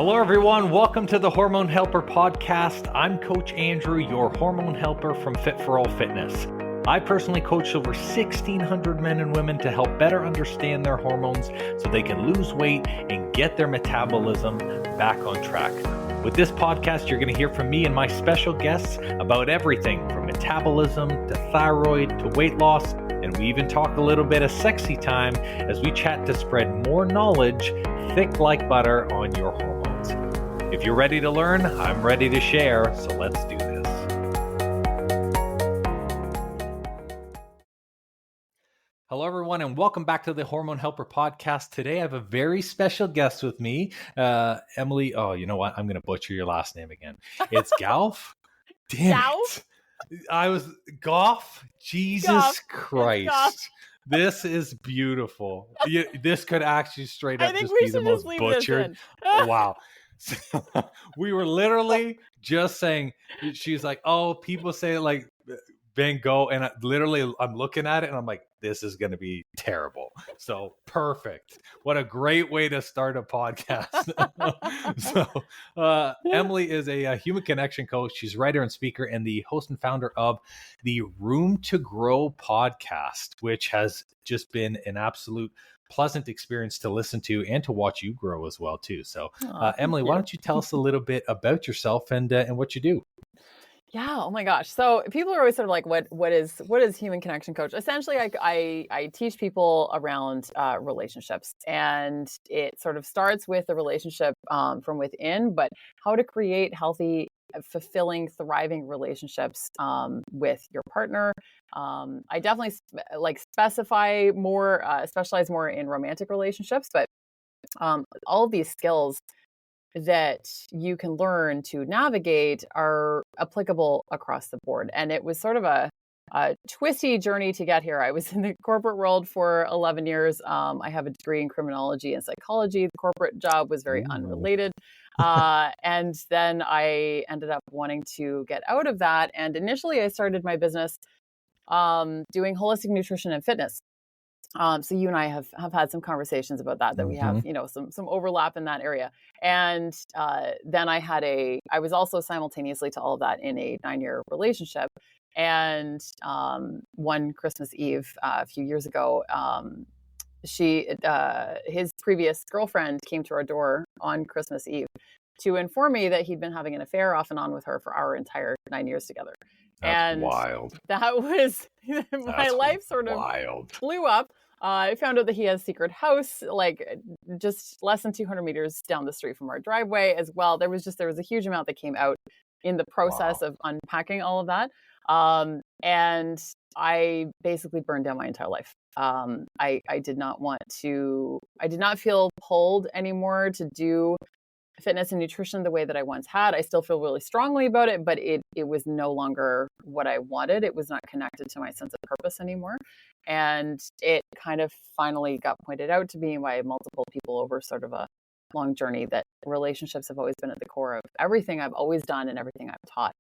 Hello, everyone. Welcome to the Hormone Helper podcast. I'm Coach Andrew, your hormone helper from Fit for All Fitness. I personally coach over 1,600 men and women to help better understand their hormones so they can lose weight and get their metabolism back on track. With this podcast, you're going to hear from me and my special guests about everything from metabolism to thyroid to weight loss. And we even talk a little bit of sexy time as we chat to spread more knowledge thick like butter on your hormones. If you're ready to learn, I'm ready to share, so let's do this. Hello, everyone, and welcome back to the Hormone Helper podcast. Today, I have a very special guest with me, Emily. Oh, you know what? I'm going to butcher your last name again. It's Gough. Damn it. I was Gough. Jesus Gough. Christ. This is beautiful. This could actually straight up just be the most butchered. Wow. So, we were literally just saying, she's like, oh, people say it like Van Gogh. And I'm looking at it and I'm like, this is going to be terrible. So perfect. What a great way to start a podcast. Emily is a human connection coach. She's a writer and speaker and the host and founder of the Room to Grow podcast, which has just been an absolute pleasant experience to listen to and to watch you grow as well too. So Emily, why don't you tell us a little bit about yourself and what you do? Yeah. Oh my gosh. So people are always sort of like, what is human connection coach? Essentially, I teach people around relationships, and it sort of starts with the relationship from within, but how to create healthy, fulfilling, thriving relationships with your partner. I definitely specialize more in romantic relationships, but all of these skills that you can learn to navigate are applicable across the board. And it was sort of a twisty journey to get here. I was in the corporate world for 11 years. I have a degree in criminology and psychology. The corporate job was very unrelated. And then I ended up wanting to get out of that. And initially I started my business doing holistic nutrition and fitness. So you and I have had some conversations about that we have, some overlap in that area. And then I was also simultaneously to all of that in a 9-year relationship. And one Christmas Eve a few years ago, his previous girlfriend came to our door on Christmas Eve to inform me that he'd been having an affair off and on with her for our entire 9 years together. That's wild. That was my life sort of blew up. I found out that he has a secret house, like just less than 200 meters down the street from our driveway as well. There was a huge amount that came out in the process of unpacking all of that. And I basically burned down my entire life. I did not feel pulled anymore to do fitness and nutrition the way that I once had. I still feel really strongly about it, but it was no longer what I wanted. It was not connected to my sense of purpose anymore. And it kind of finally got pointed out to me by multiple people over sort of a long journey that relationships have always been at the core of everything I've always done and everything I've taught,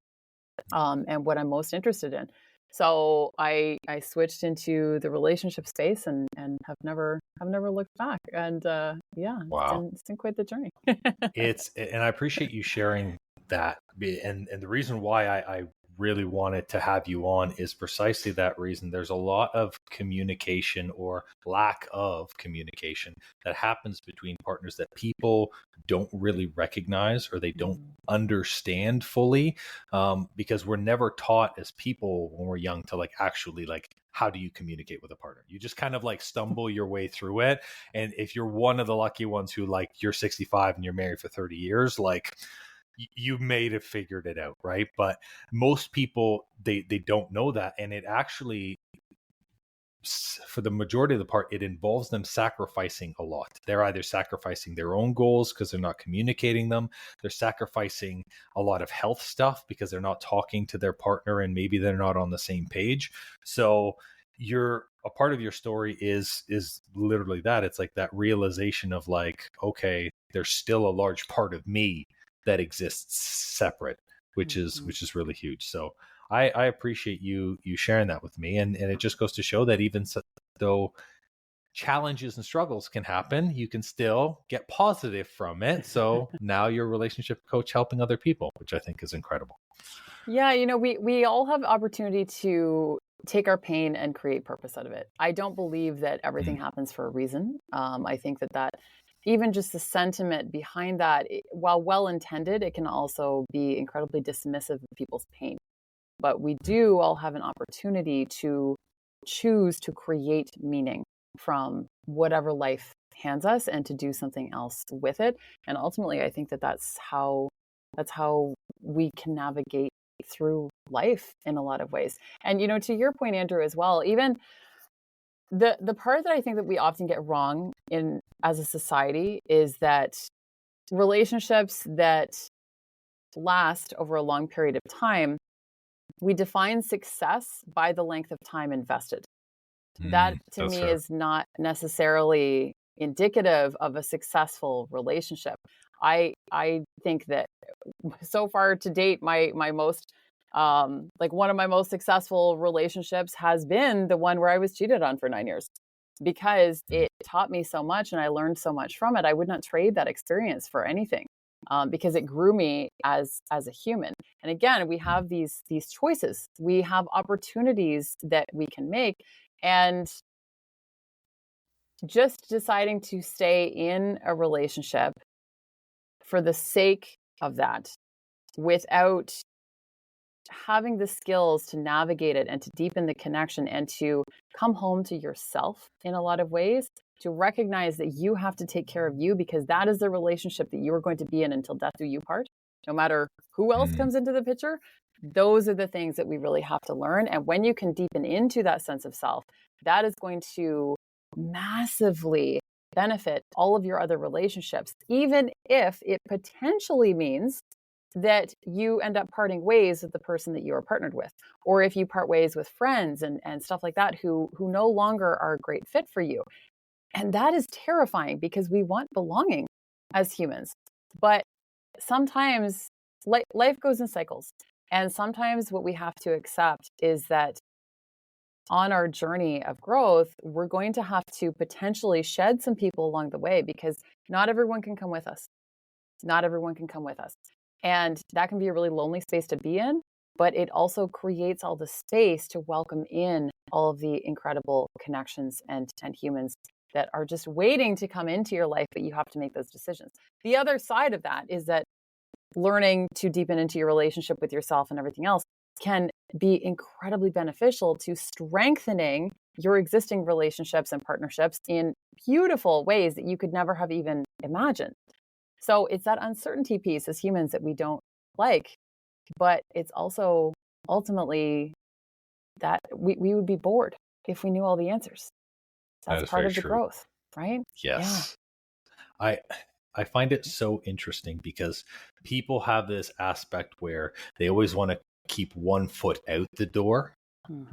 and what I'm most interested in. So I switched into the relationship space and have never looked back. And it's been quite the journey. And I appreciate you sharing that. And the reason why I really wanted to have you on is precisely that reason. There's a lot of communication or lack of communication that happens between partners that people don't really recognize or they don't understand fully, because we're never taught as people when we're young to actually how do you communicate with a partner? You just kind of stumble your way through it. And if you're one of the lucky ones who you're 65 and you're married for 30 years, you may have figured it out, right? But most people, they don't know that. And it actually, for the majority of the part, it involves them sacrificing a lot. They're either sacrificing their own goals because they're not communicating them. They're sacrificing a lot of health stuff because they're not talking to their partner and maybe they're not on the same page. So a part of your story is literally that. It's that realization of okay, there's still a large part of me that exists separate, which is really huge. So I appreciate you sharing that with me. And it just goes to show that even though challenges and struggles can happen, you can still get positive from it. So now you're a relationship coach helping other people, which I think is incredible. Yeah, we all have opportunity to take our pain and create purpose out of it. I don't believe that everything happens for a reason. I think that even just the sentiment behind that, while well-intended, it can also be incredibly dismissive of people's pain. But we do all have an opportunity to choose to create meaning from whatever life hands us and to do something else with it. And ultimately, I think that that's how we can navigate through life in a lot of ways. And to your point, Andrew, as well, even the part that I think that we often get wrong in as a society is that relationships that last over a long period of time, we define success by the length of time invested. That to me is not necessarily indicative of a successful relationship. I think that so far to date, my most one of my most successful relationships has been the one where I was cheated on for 9 years, because it taught me so much and I learned so much from it. I would not trade that experience for anything, because it grew me as a human. And again, we have these choices. We have opportunities that we can make, and just deciding to stay in a relationship for the sake of that, without having the skills to navigate it and to deepen the connection and to come home to yourself in a lot of ways, to recognize that you have to take care of you, because that is the relationship that you are going to be in until death do you part, no matter who else comes into the picture. Those are the things that we really have to learn. And when you can deepen into that sense of self, that is going to massively benefit all of your other relationships, even if it potentially means that you end up parting ways with the person that you are partnered with, or if you part ways with friends and stuff like that who no longer are a great fit for you. And that is terrifying, because we want belonging as humans. But sometimes life goes in cycles. And sometimes what we have to accept is that on our journey of growth, we're going to have to potentially shed some people along the way, because not everyone can come with us. Not everyone can come with us. And that can be a really lonely space to be in, but it also creates all the space to welcome in all of the incredible connections and humans that are just waiting to come into your life, but you have to make those decisions. The other side of that is that learning to deepen into your relationship with yourself and everything else can be incredibly beneficial to strengthening your existing relationships and partnerships in beautiful ways that you could never have even imagined. So it's that uncertainty piece as humans that we don't like, but it's also ultimately that we would be bored if we knew all the answers. That's part of the growth, right? Yes. Yeah. I find it so interesting, because people have this aspect where they always want to keep one foot out the door,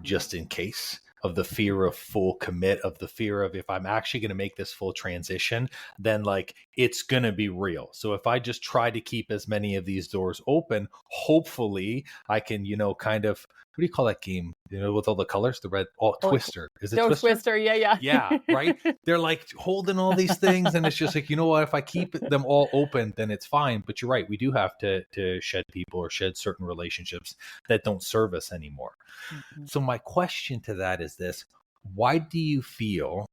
just in case, of the fear of full commit, of the fear of, if I'm actually going to make this full transition, then it's going to be real. So if I just try to keep as many of these doors open, hopefully I can, kind of, what do you call that game? With all the colors, the red, Twister. Is it Twister? Twister, yeah. Yeah, right? They're holding all these things, and it's just what, if I keep them all open, then it's fine. But you're right, we do have to shed people or shed certain relationships that don't serve us anymore. So my question to that is this: why do you feel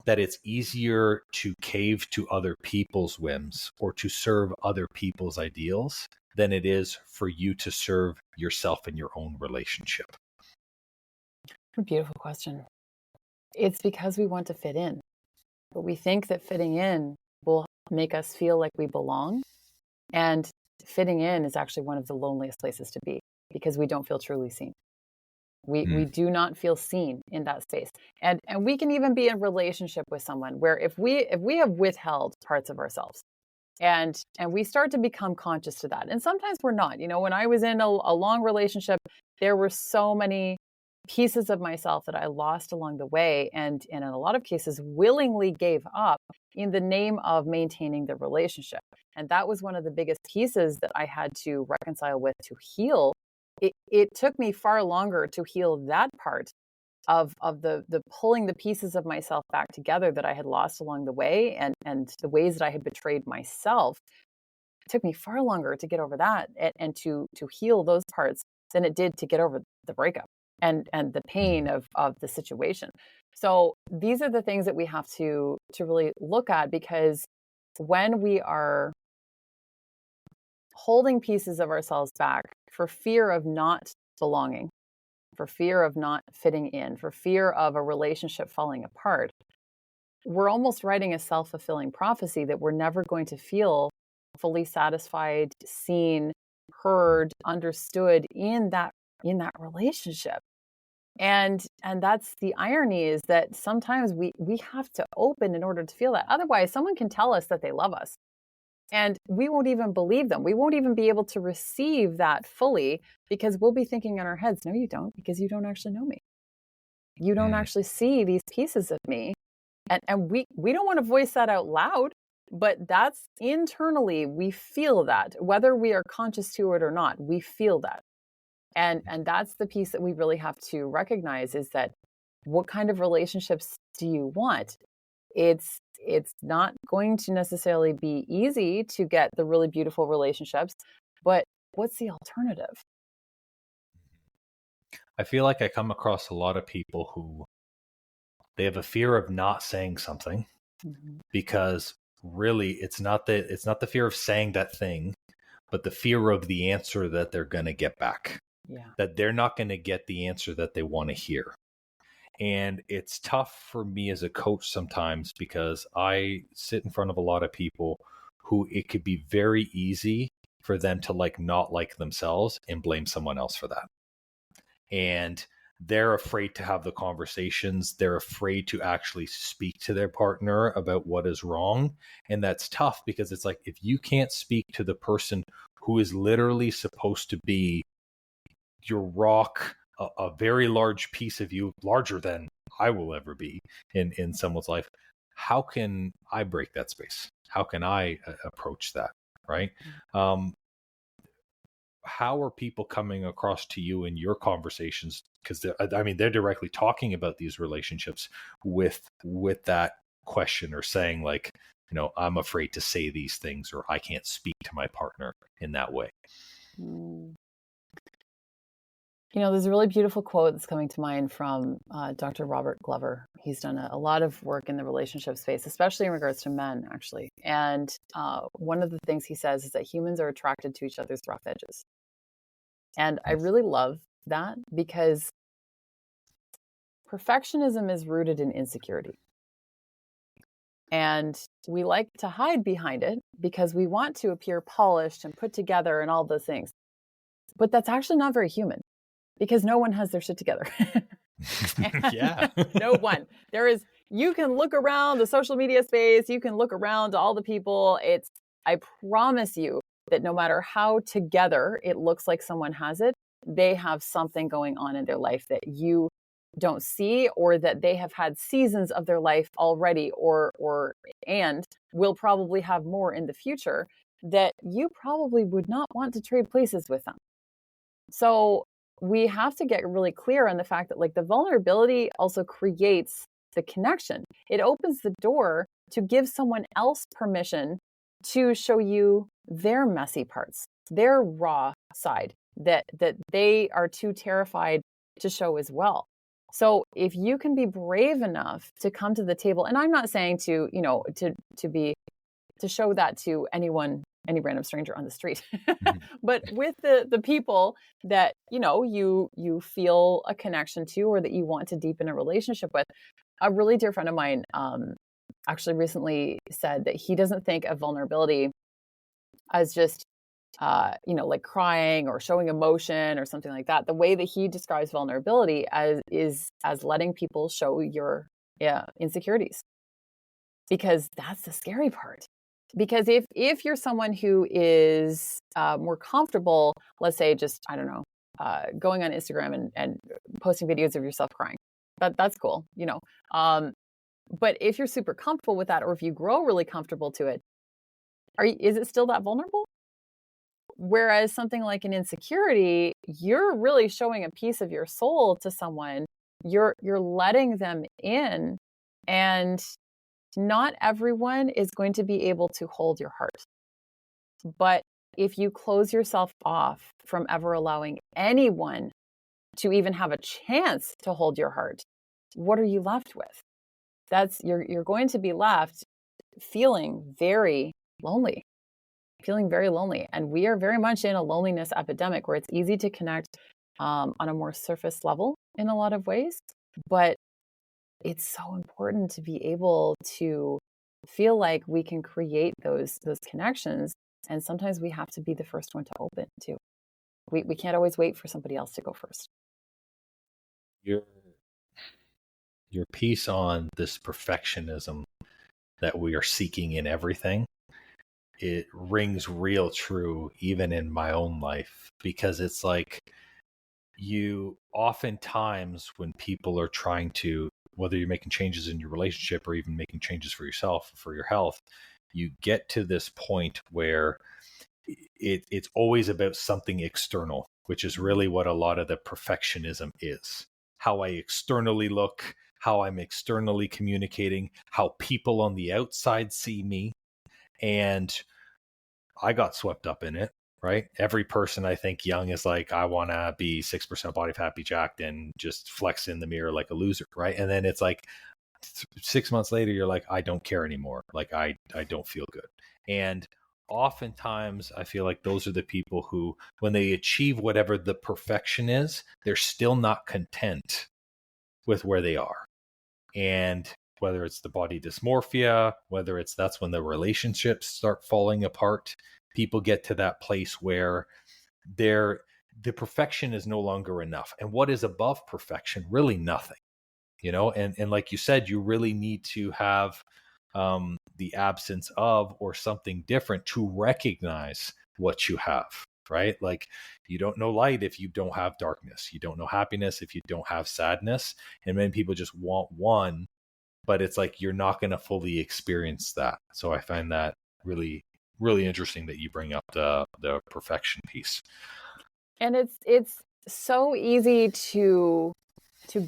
that it's easier to cave to other people's whims or to serve other people's ideals than it is for you to serve yourself in your own relationship? A beautiful question. It's because we want to fit in, but we think that fitting in will make us feel like we belong. And fitting in is actually one of the loneliest places to be, because we don't feel truly seen. We do not feel seen in that space. And we can even be in relationship with someone where if we have withheld parts of ourselves, and we start to become conscious to that. And sometimes we're not. When I was in a long relationship, there were so many pieces of myself that I lost along the way, and in a lot of cases willingly gave up in the name of maintaining the relationship. And that was one of the biggest pieces that I had to reconcile with, to heal. It took me far longer to heal that part of the pulling the pieces of myself back together that I had lost along the way, and the ways that I had betrayed myself. It took me far longer to get over that and to heal those parts than it did to get over the breakup and the pain of the situation. So these are the things that we have to really look at, because when we are holding pieces of ourselves back for fear of not belonging, for fear of not fitting in, for fear of a relationship falling apart, we're almost writing a self-fulfilling prophecy that we're never going to feel fully satisfied, seen, heard, understood in that relationship. And that's the irony, is that sometimes we have to open in order to feel that. Otherwise, someone can tell us that they love us, and we won't even believe them. We won't even be able to receive that fully, because we'll be thinking in our heads, no, you don't, because you don't actually know me. You don't actually see these pieces of me. And we don't want to voice that out loud, but that's internally, we feel that, whether we are conscious to it or not, we feel that. And that's the piece that we really have to recognize, is that what kind of relationships do you want? It's not going to necessarily be easy to get the really beautiful relationships, but what's the alternative? I feel like I come across a lot of people who they have a fear of not saying something, because really it's not the fear of saying that thing, but the fear of the answer that they're going to get back. Yeah. That they're not going to get the answer that they want to hear. And it's tough for me as a coach sometimes, because I sit in front of a lot of people who it could be very easy for them to not like themselves and blame someone else for that. And they're afraid to have the conversations. They're afraid to actually speak to their partner about what is wrong. And that's tough, because it's like, if you can't speak to the person who is literally supposed to be your rock, a very large piece of you, larger than I will ever be in someone's life, how can I break that space? How can I approach that? Right? How are people coming across to you in your conversations? Because they're directly talking about these relationships with that question, or saying I'm afraid to say these things, or I can't speak to my partner in that way. There's a really beautiful quote that's coming to mind from Dr. Robert Glover. He's done a lot of work in the relationship space, especially in regards to men, actually. And one of the things he says is that humans are attracted to each other's rough edges. And I really love that, because perfectionism is rooted in insecurity. And we like to hide behind it because we want to appear polished and put together and all those things. But that's actually not very human, because no one has their shit together. Yeah. No one. You can look around the social media space, you can look around all the people. I promise you that no matter how together it looks like someone has it, they have something going on in their life that you don't see, or that they have had seasons of their life already, and will probably have more in the future, that you probably would not want to trade places with them. So we have to get really clear on the fact that the vulnerability also creates the connection. It opens the door to give someone else permission to show you their messy parts, their raw side that they are too terrified to show as well. So if you can be brave enough to come to the table, and I'm not saying to show that to anyone, any random stranger on the street, but with the people that you feel a connection to, or that you want to deepen a relationship with. A really dear friend of mine actually recently said that he doesn't think of vulnerability as just crying or showing emotion or something like that. The way that he describes vulnerability is letting people show your insecurities, because that's the scary part. Because if you're someone who is more comfortable, let's say just, I don't know, going on Instagram and posting videos of yourself crying, that's cool, but if you're super comfortable with that, or if you grow really comfortable to it, is it still that vulnerable? Whereas something like an insecurity, you're really showing a piece of your soul to someone you're letting them in, and not everyone is going to be able to hold your heart. But if you close yourself off from ever allowing anyone to even have a chance to hold your heart, what are you left with? You're going to be left feeling very lonely, And we are very much in a loneliness epidemic where it's easy to connect on a more surface level in a lot of ways. But it's so important to be able to feel like we can create those connections. And sometimes we have to be the first one to open too. We can't always wait for somebody else to go first. Your piece on this perfectionism that we are seeking in everything, it rings real true even in my own life, because it's like, you oftentimes, when people are trying to, whether you're making changes in your relationship or even making changes for yourself, for your health, you get to this point where it's always about something external, which is really what a lot of the perfectionism is. How I externally look, how I'm externally communicating, how people on the outside see me. And I got swept up in it, right? Every person, I think, young is like, I want to be 6% body fat, be jacked, and just flex in the mirror like a loser, right? And then it's like 6 months later, you're like, I don't care anymore. Like, I don't feel good. And oftentimes, I feel like those are the people who, when they achieve whatever the perfection is, they're still not content with where they are. And whether it's the body dysmorphia, whether it's that's when the relationships start falling apart, people get to that place where the perfection is no longer enough. And what is above perfection? Really nothing, and like you said, you really need to have the absence of or something different to recognize what you have, right? Like, you don't know light if you don't have darkness. You don't know happiness if you don't have sadness. And many people just want one, but it's like you're not going to fully experience that. So I find that really, really interesting that you bring up the perfection piece. And it's so easy to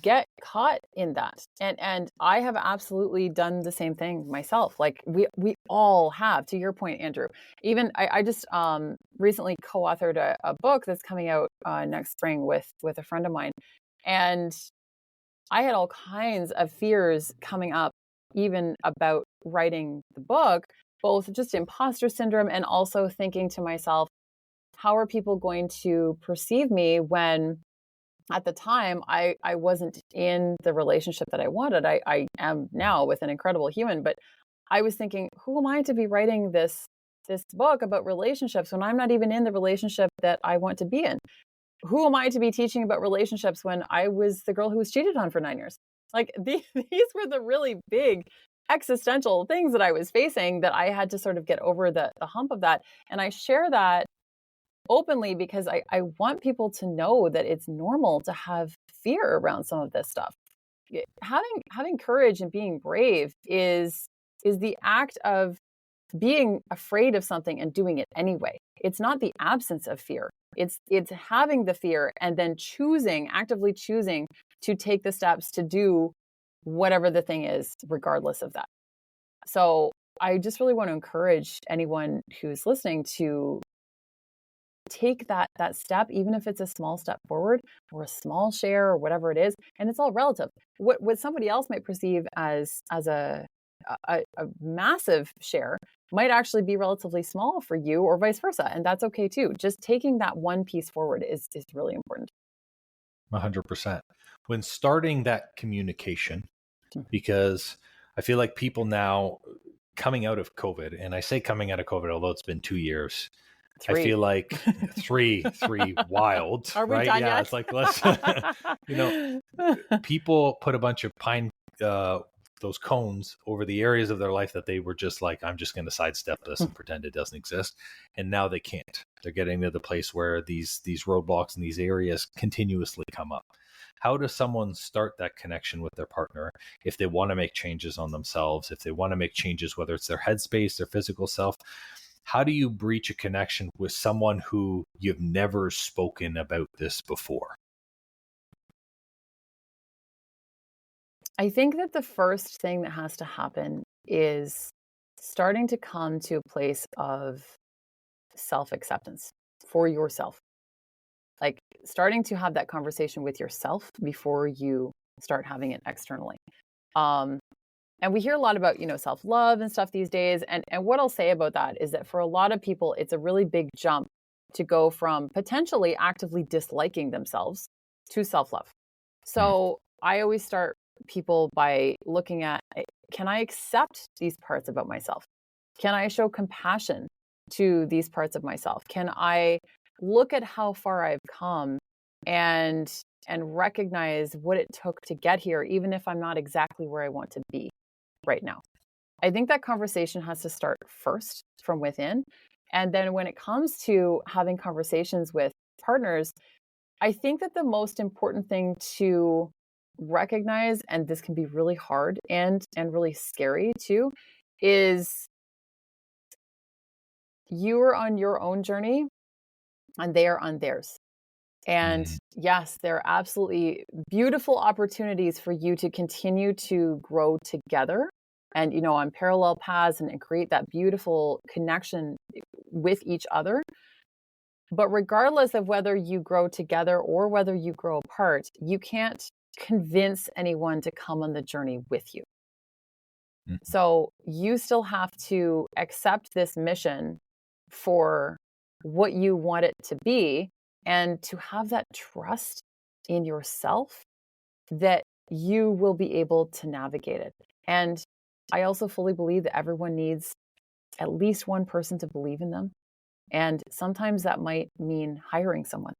get caught in that. And I have absolutely done the same thing myself. Like we all have, to your point, Andrew. Even I just recently co-authored a book that's coming out next spring with a friend of mine. And I had all kinds of fears coming up, even about writing the book, both just imposter syndrome and also thinking to myself, how are people going to perceive me when at the time I wasn't in the relationship that I wanted. I am now with an incredible human, but I was thinking, who am I to be writing this book about relationships when I'm not even in the relationship that I want to be in? Who am I to be teaching about relationships when I was the girl who was cheated on for 9 years? Like these were the really big existential things that I was facing, that I had to sort of get over the hump of that. And I share that openly because I want people to know that it's normal to have fear around some of this stuff. Having courage and being brave is the act of being afraid of something and doing it anyway. It's not the absence of fear. It's having the fear and then actively choosing to take the steps to do whatever the thing is, regardless of that. So I just really want to encourage anyone who's listening to take that step, even if it's a small step forward or a small share or whatever it is. And it's all relative. What somebody else might perceive as a massive share might actually be relatively small for you, or vice versa. And that's okay too. Just taking that one piece forward is really important. 100%. When starting that communication, because I feel like people now coming out of COVID, and I say coming out of COVID, although it's been 2 years, 3. I feel like three wild, Are we right? done Yeah, yet? it's like, let's, people put a bunch of pine, those cones over the areas of their life that they were just like, I'm just going to sidestep this and pretend it doesn't exist. And now they can't. They're getting to the place where these roadblocks in these areas continuously come up. How does someone start that connection with their partner if they want to make changes on themselves, if they want to make changes, whether it's their headspace, their physical self? How do you breach a connection with someone who you've never spoken about this before? I think that the first thing that has to happen is starting to come to a place of self-acceptance for yourself. Like starting to have that conversation with yourself before you start having it externally. Um, and we hear a lot about, self-love and stuff these days. And what I'll say about that is that for a lot of people, it's a really big jump to go from potentially actively disliking themselves to self-love. Mm. So I always start people by looking at, can I accept these parts about myself? Can I show compassion to these parts of myself? Can I look at how far I've come and recognize what it took to get here, even if I'm not exactly where I want to be right now? I think that conversation has to start first from within. And then when it comes to having conversations with partners, I think that the most important thing to recognize, and this can be really hard and really scary too, is you are on your own journey and they are on theirs. And Mm. yes, there are absolutely beautiful opportunities for you to continue to grow together and, on parallel paths and create that beautiful connection with each other. But regardless of whether you grow together or whether you grow apart, you can't convince anyone to come on the journey with you. Mm. So you still have to accept this mission for what you want it to be and to have that trust in yourself that you will be able to navigate it. And I also fully believe that everyone needs at least one person to believe in them. And sometimes that might mean hiring someone.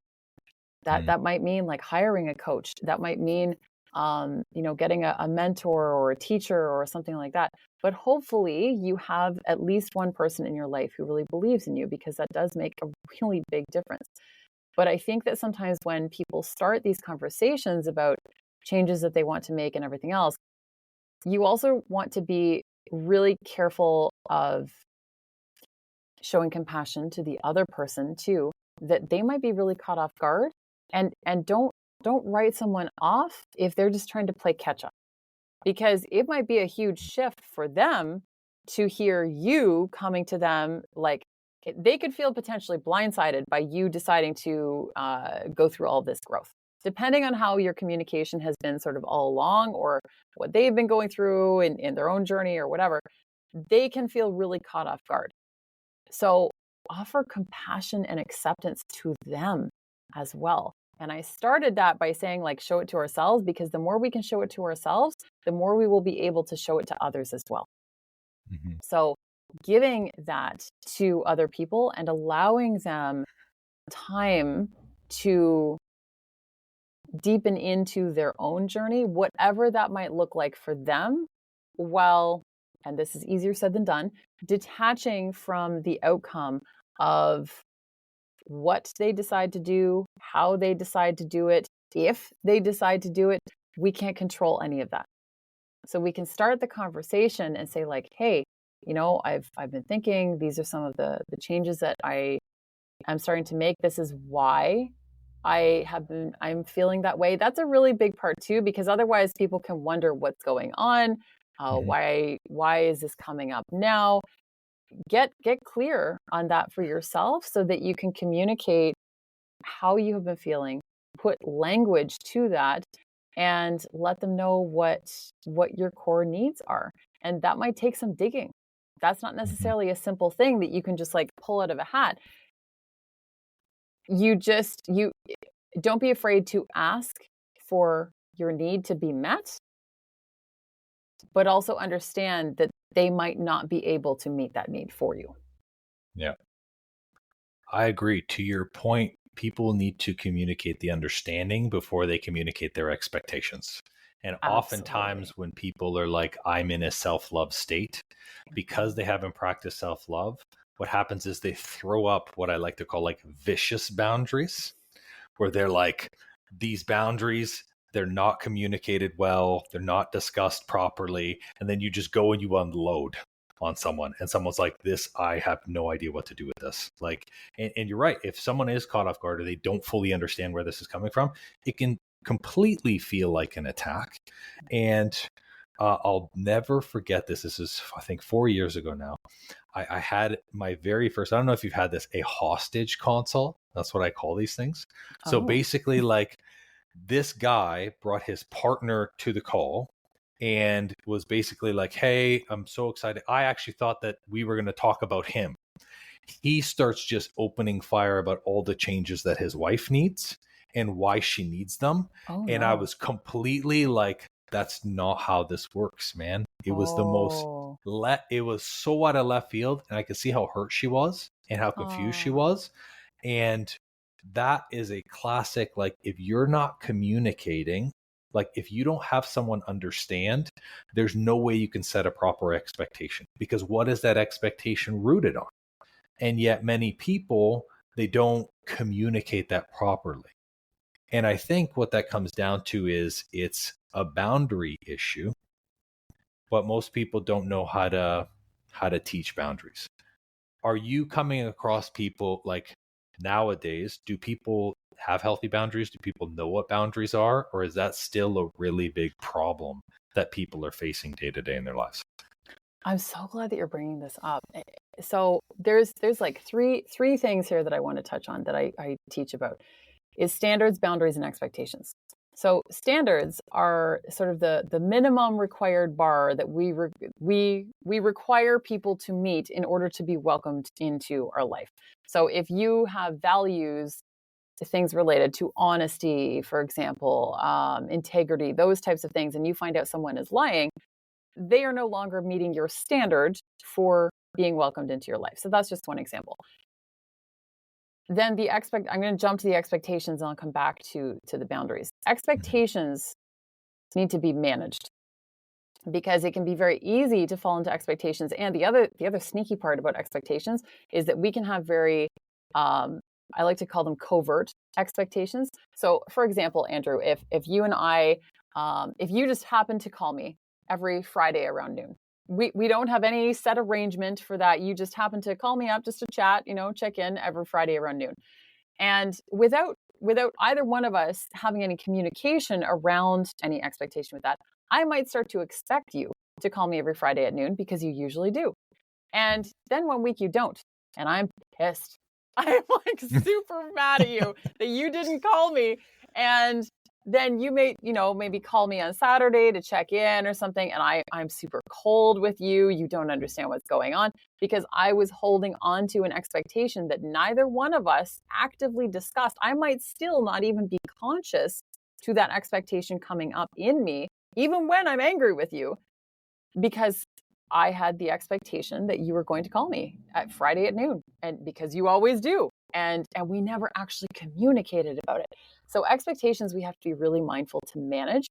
Mm. That might mean like hiring a coach. That might mean getting a mentor or a teacher or something like that. But hopefully you have at least one person in your life who really believes in you, because that does make a really big difference. But I think that sometimes when people start these conversations about changes that they want to make and everything else, you also want to be really careful of showing compassion to the other person too, that they might be really caught off guard, and don't write someone off if they're just trying to play catch up, because it might be a huge shift for them to hear you coming to them. Like they could feel potentially blindsided by you deciding to go through all this growth, depending on how your communication has been sort of all along, or what they've been going through in their own journey or whatever. They can feel really caught off guard. So offer compassion and acceptance to them as well. And I started that by saying, like, show it to ourselves, because the more we can show it to ourselves, the more we will be able to show it to others as well. Mhm. So giving that to other people and allowing them time to deepen into their own journey, whatever that might look like for them, while, and this is easier said than done, detaching from the outcome of what they decide to do, how they decide to do it, if they decide to do it. We can't control any of that. So we can start the conversation and say, like, hey, I've been thinking, these are some of the changes that I'm starting to make. This is why I'm feeling that way. That's a really big part too, because otherwise people can wonder what's going on. Mhm. Why is this coming up now? Get clear on that for yourself so that you can communicate how you have been feeling, put language to that, and let them know what your core needs are. And that might take some digging. That's not Mhm. necessarily a simple thing that you can just like pull out of a hat. You don't be afraid to ask for your need to be met, but also understand that they might not be able to meet that need for you. Yeah, I agree. To your point, people need to communicate the understanding before they communicate their expectations. And Absolutely. oftentimes, when people are like, I'm in a self love state, because they haven't practiced self love, what happens is they throw up what I like to call like vicious boundaries, where they're like, these boundaries, they're not communicated well, they're not discussed properly, and then you just go and you unload on someone, and someone's like, this, I have no idea what to do with this. Like, and you're right, if someone is caught off guard or they don't fully understand where this is coming from, it can completely feel like an attack. And I'll never forget this. This is, I think, 4 years ago now. I had my very first, I don't know if you've had this, a hostage consult. That's what I call these things. So Oh, basically, like, this guy brought his partner to the call and was basically like, hey, I'm so excited. I actually thought that we were going to talk about him. He starts just opening fire about all the changes that his wife needs and why she needs them. oh And I no. was completely like, that's not how this works, man. It was the most Oh, it was so out of left field, and I could see how hurt she was and how confused she oh, was. And that is a classic, like, if you're not communicating, like, if you don't have someone understand, there's no way you can set a proper expectation, because what is that expectation rooted on? And yet many people, they don't communicate that properly. And I think what that comes down to is it's a boundary issue, but most people don't know how to teach boundaries. Are you coming across people, like, nowadays, do people have healthy boundaries? Do people know what boundaries are? Or is that still a really big problem that people are facing day to day in their lives? I'm so glad that you're bringing this up. So there's like three things here that I want to touch on that I teach about is standards, boundaries, and expectations. So standards are sort of the minimum required bar that we require people to meet in order to be welcomed into our life. So if you have values, things related to honesty, for example, integrity, those types of things, and you find out someone is lying, they are no longer meeting your standard for being welcomed into your life. So that's just one example. Then I'm going to jump to the expectations and I'll come back to the boundaries. Expectations need to be managed because it can be very easy to fall into expectations. And the other sneaky part about expectations is that we can have very I like to call them covert expectations. So for example, Andrew, if you and I if you just happen to call me every Friday around noon, we don't have any set arrangement for that. You just happen to call me up just to chat, check in every Friday around noon. And without either one of us having any communication around any expectation with that, I might start to expect you to call me every Friday at noon because you usually do. And then one week you don't. And I'm pissed. I'm like super mad at you that you didn't call me. And then you may, maybe call me on Saturday to check in or something. And I'm super cold with you. You don't understand what's going on because I was holding on to an expectation that neither one of us actively discussed. I might still not even be conscious to that expectation coming up in me, even when I'm angry with you, because I had the expectation that you were going to call me at Friday at noon, and because you always do. And we never actually communicated about it. So expectations, we have to be really mindful to manage.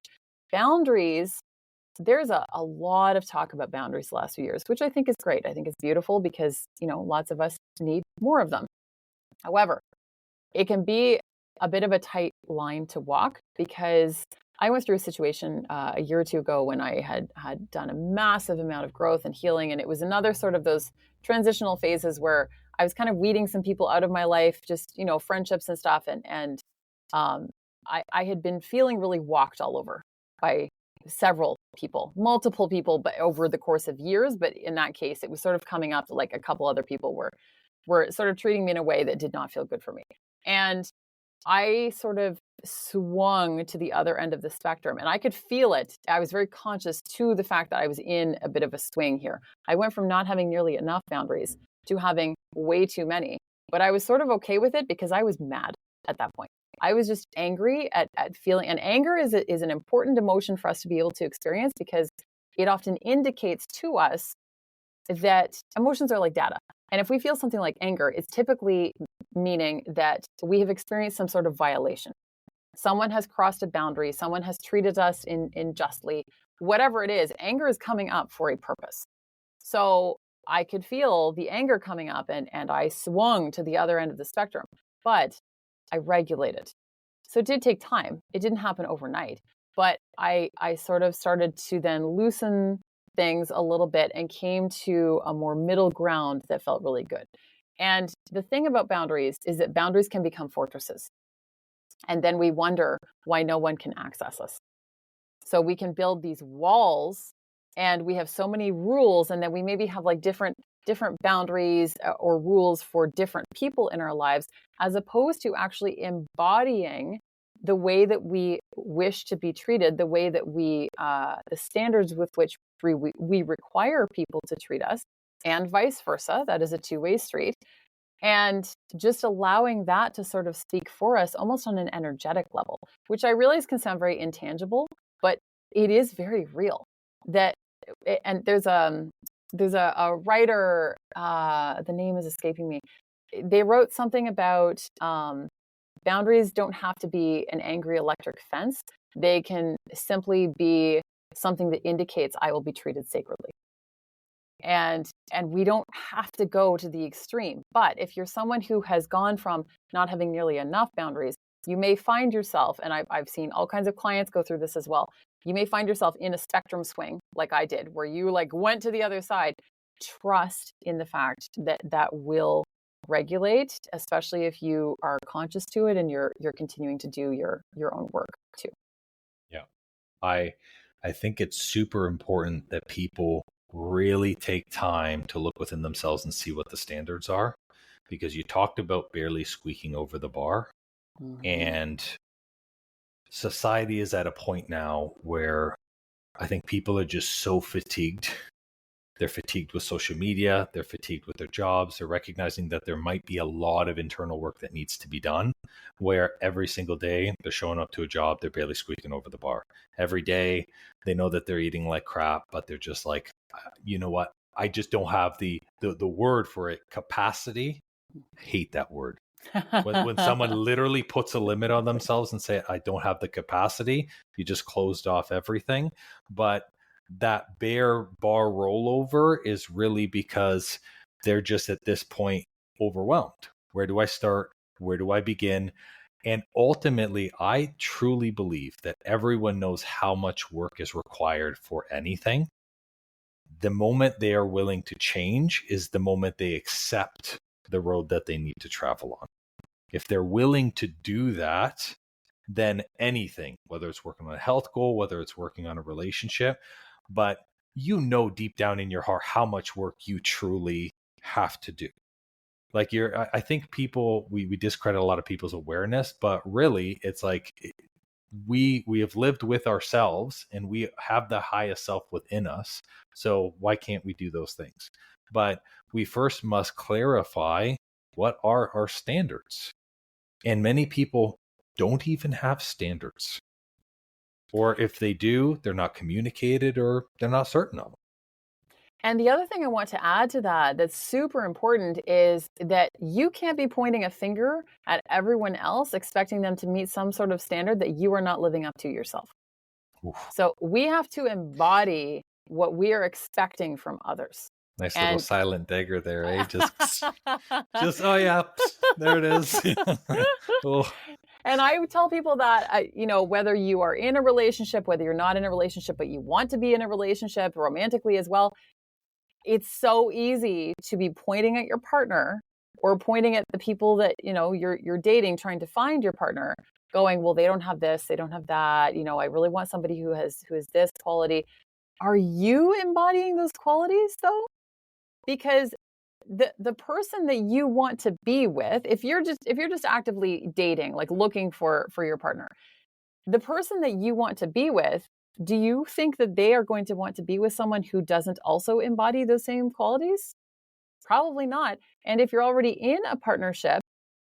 Boundaries, there's a lot of talk about boundaries the last few years, which I think is great. I think it's beautiful because, lots of us need more of them. However, it can be a bit of a tight line to walk because I went through a situation a year or two ago when I had done a massive amount of growth and healing. And it was another sort of those transitional phases where I was kind of weeding some people out of my life, just, friendships and stuff. And I had been feeling really walked all over by several people, multiple people, but over the course of years. But in that case, it was sort of coming up like a couple other people were sort of treating me in a way that did not feel good for me. And I sort of swung to the other end of the spectrum and I could feel it. I was very conscious to the fact that I was in a bit of a swing here. I went from not having nearly enough boundaries to having way too many, but I was sort of okay with it because I was mad at that point. I was just angry at feeling, and anger is an important emotion for us to be able to experience because it often indicates to us that emotions are like data. And if we feel something like anger, it's typically meaning that we have experienced some sort of violation. Someone has crossed a boundary, someone has treated us unjustly, whatever it is, anger is coming up for a purpose. So I could feel the anger coming up and I swung to the other end of the spectrum, but I regulated. So it did take time. It didn't happen overnight, but I sort of started to then loosen things a little bit and came to a more middle ground that felt really good. And the thing about boundaries is that boundaries can become fortresses. And then we wonder why no one can access us. So we can build these walls, and we have so many rules, and then we maybe have like different boundaries or rules for different people in our lives, as opposed to actually embodying the way that we wish to be treated, the way that the standards with which we require people to treat us, and vice versa. That is a two-way street. And just allowing that to sort of speak for us almost on an energetic level, which I realize can sound very intangible, but it is very real. And there's a writer, the name is escaping me. They wrote something about boundaries don't have to be an angry electric fence. They can simply be something that indicates I will be treated sacredly. And we don't have to go to the extreme. But if you're someone who has gone from not having nearly enough boundaries, you may find yourself, and I've seen all kinds of clients go through this as well, you may find yourself in a spectrum swing like I did, where you like went to the other side. Trust in the fact that that will regulate, especially if you are conscious to it and you're continuing to do your own work too. Yeah. I think it's super important that people really take time to look within themselves and see what the standards are, because you talked about barely squeaking over the bar. Mm-hmm. And society is at a point now where I think people are just so fatigued. They're fatigued with social media. They're fatigued with their jobs. They're recognizing that there might be a lot of internal work that needs to be done, where every single day they're showing up to a job, they're barely squeaking over the bar. Every day they know that they're eating like crap, but they're just like, you know what? I just don't have the word for it. Capacity. Hate that word. When someone literally puts a limit on themselves and say, I don't have the capacity, you just closed off everything. But that bare bar rollover is really because they're just at this point overwhelmed. Where do I start? Where do I begin? And ultimately, I truly believe that everyone knows how much work is required for anything. The moment they are willing to change is the moment they accept the road that they need to travel on. If they're willing to do that, then anything, whether it's working on a health goal, whether it's working on a relationship, but you know deep down in your heart how much work you truly have to do. Like I think people, we discredit a lot of people's awareness, but really it's like we have lived with ourselves and we have the highest self within us. So why can't we do those things? But we first must clarify what are our standards. And many people don't even have standards. Or if they do, they're not communicated or they're not certain of them. And the other thing I want to add to that that's super important is that you can't be pointing a finger at everyone else, expecting them to meet some sort of standard that you are not living up to yourself. Oof. So we have to embody what we are expecting from others. Nice little silent dagger there, eh? Just, oh yeah, there it is. Oh. And I tell people that, whether you are in a relationship, whether you're not in a relationship, but you want to be in a relationship romantically as well, it's so easy to be pointing at your partner or pointing at the people that, you're dating, trying to find your partner, going, well, they don't have this, they don't have that. I really want somebody who has this quality. Are you embodying those qualities though? Because the person that you want to be with, if you're just actively dating, like looking for your partner, the person that you want to be with, do you think that they are going to want to be with someone who doesn't also embody those same qualities? Probably not. And if you're already in a partnership,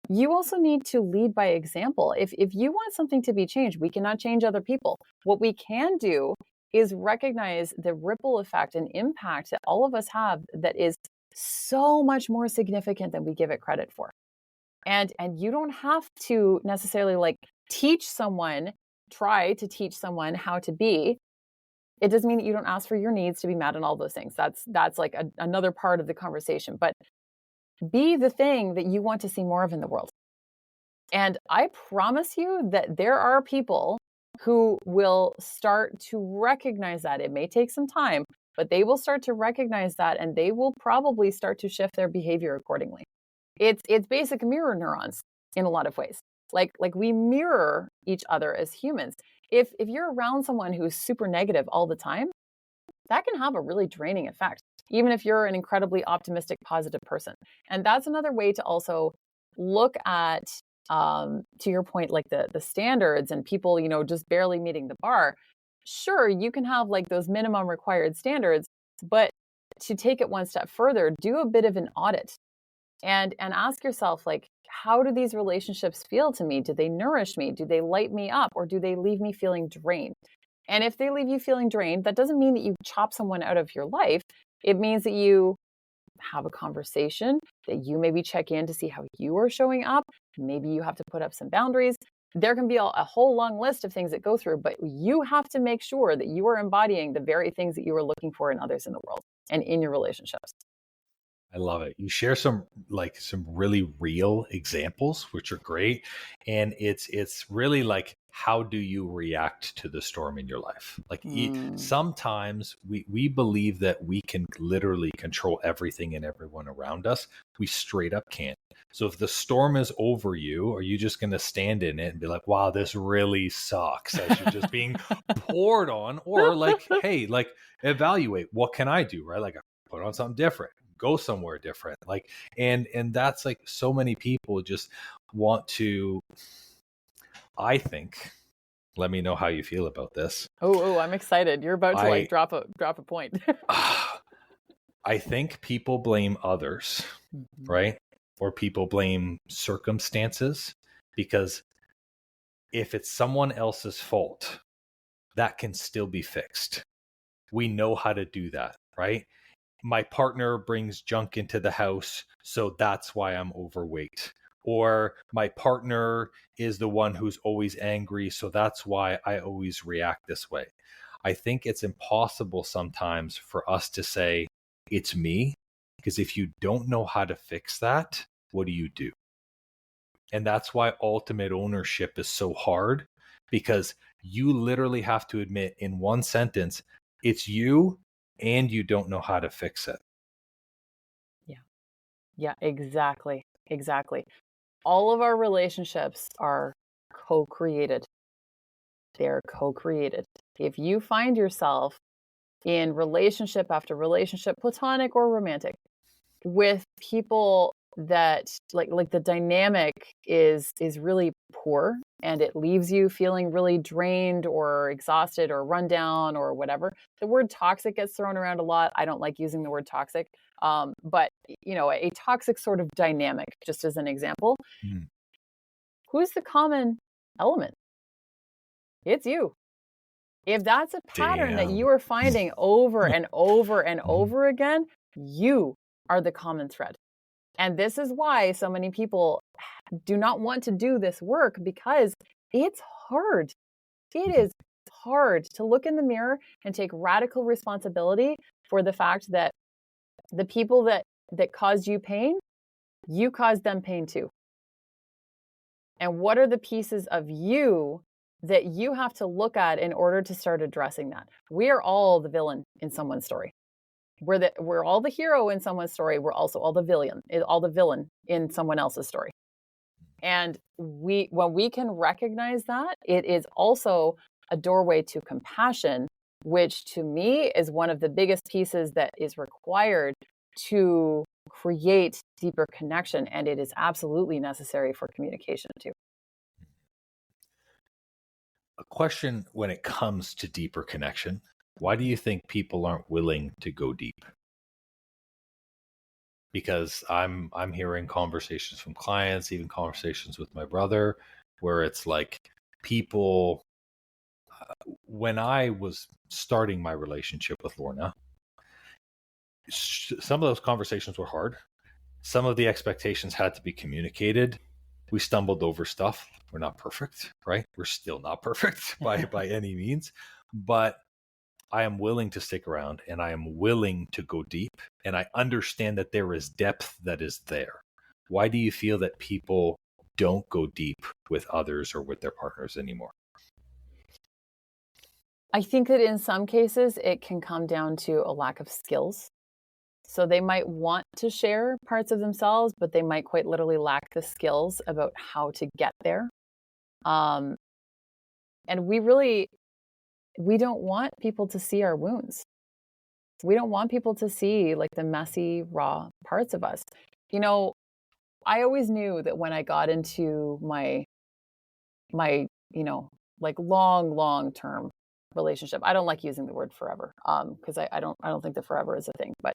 you also need to lead by example. If you want something to be changed, we cannot change other people. What we can do is recognize the ripple effect and impact that all of us have that is so much more significant than we give it credit for. And you don't have to necessarily try to teach someone how to be. It doesn't mean that you don't ask for your needs to be met and all those things. That's like another part of the conversation. But be the thing that you want to see more of in the world. And I promise you that there are people who will start to recognize that. It may take some time, but they will start to recognize that, and they will probably start to shift their behavior accordingly. It's basic mirror neurons in a lot of ways. Like we mirror each other as humans. If you're around someone who's super negative all the time, that can have a really draining effect, even if you're an incredibly optimistic, positive person. And that's another way to also look at, to your point, like the standards and people, just barely meeting the bar. Sure, you can have like those minimum required standards, but to take it one step further, do a bit of an audit and ask yourself, like, how do these relationships feel to me? Do they nourish me? Do they light me up? Or do they leave me feeling drained? And if they leave you feeling drained, that doesn't mean that you chop someone out of your life. It means that you have a conversation, that you maybe check in to see how you are showing up. Maybe you have to put up some boundaries. There can be a whole long list of things that go through, but you have to make sure that you are embodying the very things that you are looking for in others in the world and in your relationships. I love it. You share some really real examples, which are great. And it's really like, how do you react to the storm in your life? Like sometimes we believe that we can literally control everything and everyone around us. We straight up can't. So if the storm is over you, are you just going to stand in it and be like, wow, this really sucks, as you're just being poured on? Or like, hey, like, evaluate, what can I do? Right? Like, put on something different, go somewhere different. Like, and that's like, so many people just want to, I think, let me know how you feel about this. Oh, I'm excited. You're about to like drop a point. I think people blame others, right? Or people blame circumstances, because if it's someone else's fault, that can still be fixed. We know how to do that, right? My partner brings junk into the house, so that's why I'm overweight. Or my partner is the one who's always angry, so that's why I always react this way. I think it's impossible sometimes for us to say, it's me, because if you don't know how to fix that, what do you do? And that's why ultimate ownership is so hard, because you literally have to admit in one sentence, it's you, and you don't know how to fix it. Yeah, exactly. All of our relationships are co-created. They're co-created. If you find yourself in relationship after relationship, platonic or romantic, with people that like the dynamic is really poor, and it leaves you feeling really drained or exhausted or run down or whatever. The word toxic gets thrown around a lot. I don't like using the word toxic. But a toxic sort of dynamic, just as an example. Who's the common element? It's you. If that's a pattern that you are finding over and over and over again, you are the common thread. And this is why so many people do not want to do this work, because it's hard. It is hard to look in the mirror and take radical responsibility for the fact that the people that caused you pain, you caused them pain too. And what are the pieces of you that you have to look at in order to start addressing that? We are all the villain in someone's story. We're all the hero in someone's story. We're also all the villain in someone else's story. And when we can recognize that, it is also a doorway to compassion, which to me is one of the biggest pieces that is required to create deeper connection. And it is absolutely necessary for communication too. A question when it comes to deeper connection: why do you think people aren't willing to go deep? Because I'm hearing conversations from clients, even conversations with my brother, where it's like, people, when I was starting my relationship with Lorna, some of those conversations were hard. Some of the expectations had to be communicated. We stumbled over stuff. We're not perfect, right? We're still not perfect by any means, but I am willing to stick around, and I am willing to go deep, and I understand that there is depth that is there. Why do you feel that people don't go deep with others or with their partners anymore? I think that in some cases it can come down to a lack of skills. So they might want to share parts of themselves, but they might quite literally lack the skills about how to get there. Um, and we don't want people to see our wounds. We don't want people to see like the messy, raw parts of us. You know, I always knew that when I got into my, like long term relationship. I don't like using the word forever. Because I don't think that forever is a thing. But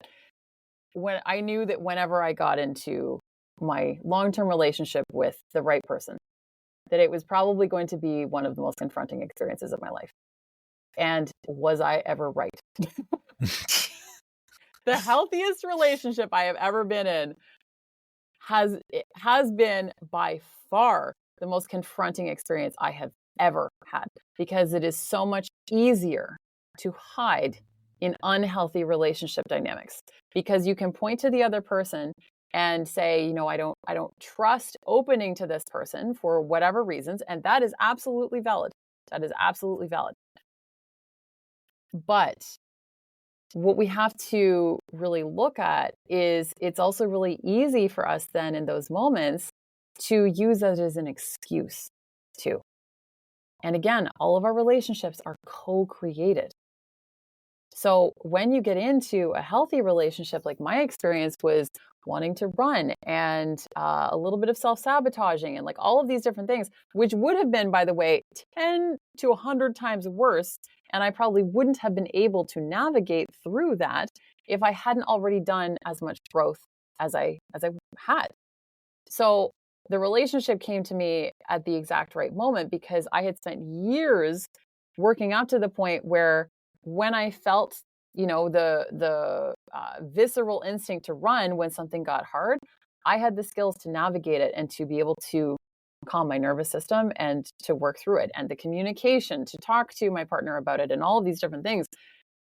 when I knew that whenever I got into my long-term relationship with the right person, that it was probably going to be one of the most confronting experiences of my life. And was I ever right? The healthiest relationship I have ever been in has been by far the most confronting experience I have ever had, because it is so much easier to hide in unhealthy relationship dynamics, because you can point to the other person and say, I don't trust opening to this person for whatever reasons, and that is absolutely valid. That is absolutely valid. But what we have to really look at is it's also really easy for us then in those moments to use that as an excuse too. And again, all of our relationships are co-created. So when you get into a healthy relationship, like my experience was wanting to run and a little bit of self-sabotaging and like all of these different things, which would have been, by the way, 10 to 100 times worse. And I probably wouldn't have been able to navigate through that if I hadn't already done as much growth as I had. So the relationship came to me at the exact right moment, because I had spent years working up to the point where when I felt, the visceral instinct to run when something got hard, I had the skills to navigate it and to be able to calm my nervous system and to work through it, and the communication to talk to my partner about it and all of these different things.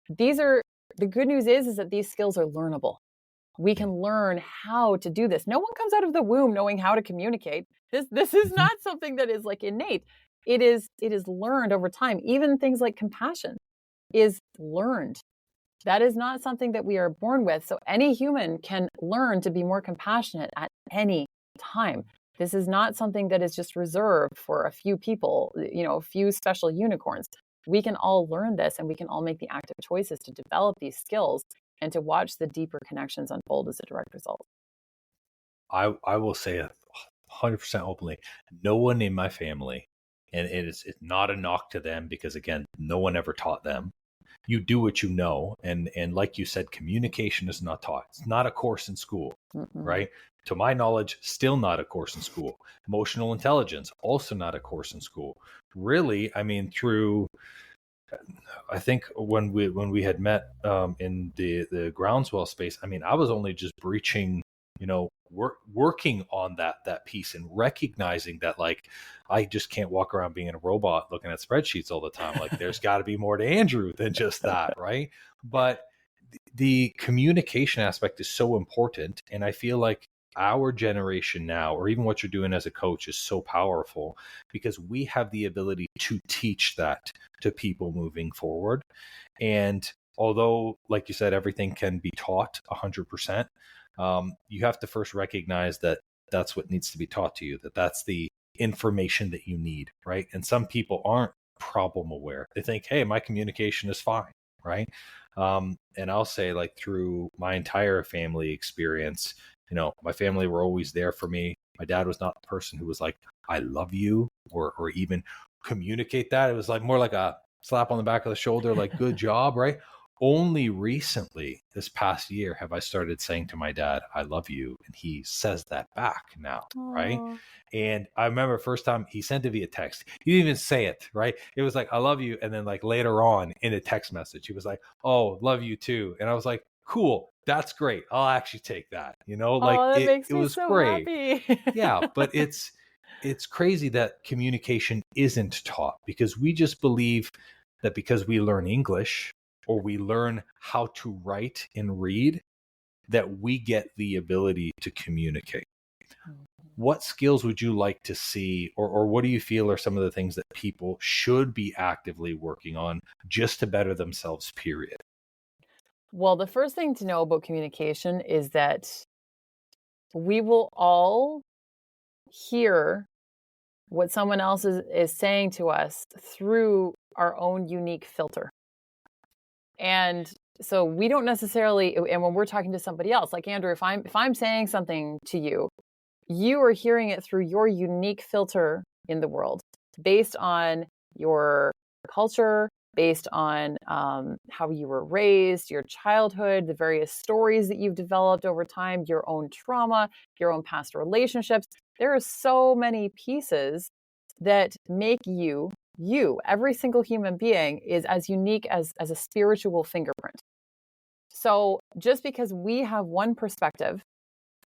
The good news is that these skills are learnable. We can learn how to do this. No one comes out of the womb knowing how to communicate. This is not something that is like innate. It is learned over time. Even things like compassion is learned. That is not something that we are born with. So any human can learn to be more compassionate at any time. This is not something that is just reserved for a few people, a few special unicorns. We can all learn this, and we can all make the active choices to develop these skills and to watch the deeper connections unfold as a direct result. I will say 100% openly, no one in my family, and it's not a knock to them, because again, no one ever taught them. You do what you know, and like you said, communication is not taught. It's not a course in school. Right? To my knowledge, still not a course in school. Emotional intelligence, also not a course in school. Really, I mean, I think when we had met in the groundswell space, I mean, I was only just breaching, working on that piece and recognizing that, like, I just can't walk around being a robot looking at spreadsheets all the time. Like, there's got to be more to Andrew than just that, right? But the communication aspect is so important, and I feel like our generation now, or even what you're doing as a coach, is so powerful, because we have the ability to teach that to people moving forward. And although, like you said, everything can be taught 100%, you have to first recognize that that's what needs to be taught to you, that's the information that you need, right? And some people aren't problem aware. They think, hey, my communication is fine, right? And I'll say, like, through my entire family experience, my family were always there for me. My dad was not the person who was like, I love you, or even communicate that. It was like more like a slap on the back of the shoulder, like, good job, right? Only recently, this past year, have I started saying to my dad, I love you. And he says that back now, right? And I remember first time he sent it via text. He didn't even say it, right? It was like, I love you. And then, like, later on in a text message, he was like, oh, love you too. And I was like, cool, that's great. I'll actually take that. Like, that makes it me was so great. happy. Yeah, but it's crazy that communication isn't taught, because we just believe that because we learn English, or we learn how to write and read, that we get the ability to communicate. What skills would you like to see, or what do you feel are some of the things that people should be actively working on just to better themselves, period? Well, the first thing to know about communication is that we will all hear what someone else is saying to us through our own unique filter. And so we don't necessarily, and when we're talking to somebody else, like Andrew, if I'm saying something to you, you are hearing it through your unique filter in the world, based on your culture, based on how you were raised, your childhood, the various stories that you've developed over time, your own trauma, your own past relationships. There are so many pieces that make you. Every single human being is as unique as a spiritual fingerprint. So just because we have one perspective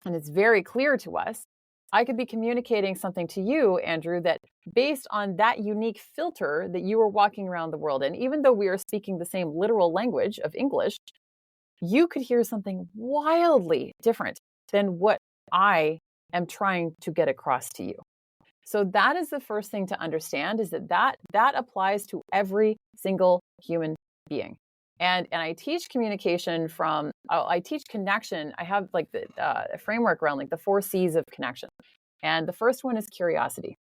and it's very clear to us, I could be communicating something to you, Andrew, that based on that unique filter that you are walking around the world in, even though we are speaking the same literal language of English, you could hear something wildly different than what I am trying to get across to you. So that is the first thing to understand, is that applies to every single human being. And I teach communication I teach connection. I have like a framework around like the 4 C's of connection. And the first one is curiosity,